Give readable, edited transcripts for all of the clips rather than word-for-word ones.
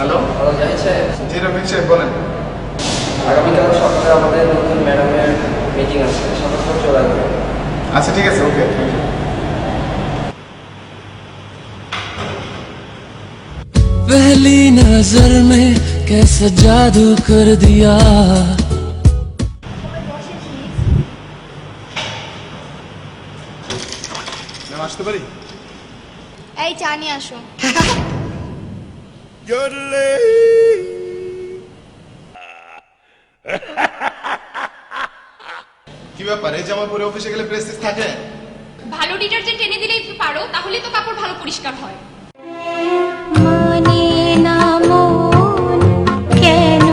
Hello hello Zahid সাহেব। জি রফিক সাহেব বলেন। আগামীকাল সকালে আমাদের নতুন ম্যাডামের মিটিং আছে, সকাল চলে আসবে। আচ্ছা ঠিক আছে, ওকে থ্যাংক ইউ। पहली नजर में कैसा जादू कर दिया। ম্যাম আসতে পারি? এই চা নিয়ে আসো। কি ব্যাপার, এই জামা পরে অফিসে গেলে প্রেস্টিজ থাকে? ভালো ডিটারজেন্ট এনে দিলেই পারো, তাহলে তো কাপড় ভালো পরিষ্কার হয়। মানে না মন কেন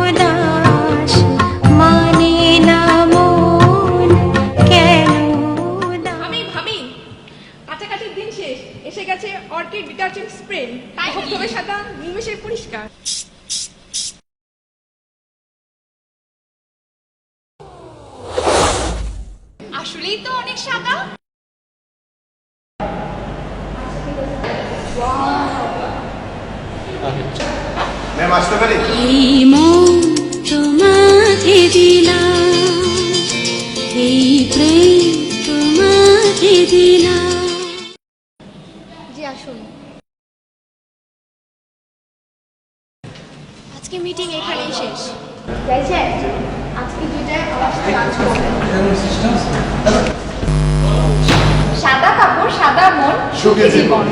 উদাস, মানে না মন কেন উদাস। ভাবি কাছাকাছির দিন শেষ, এসে গেছে অর্কিড ডিটারজেন্ট স্প্রে। তাই ধবধবে সাদা, নিমেষের পরিষ্কার। আসলেই তো অনেক সাদা। ম্যাম আসতে পারি? এই মন তোমাকে দিলাম, এই প্রেম তোমাকে দিলাম। জি আসুন। আজকে মিটিং এখানেই শেষ। আজকে দুইটায় আমার সাথে কাজ করবেন। সাদা কাপড়, সাদা মন, সুখী জীবন।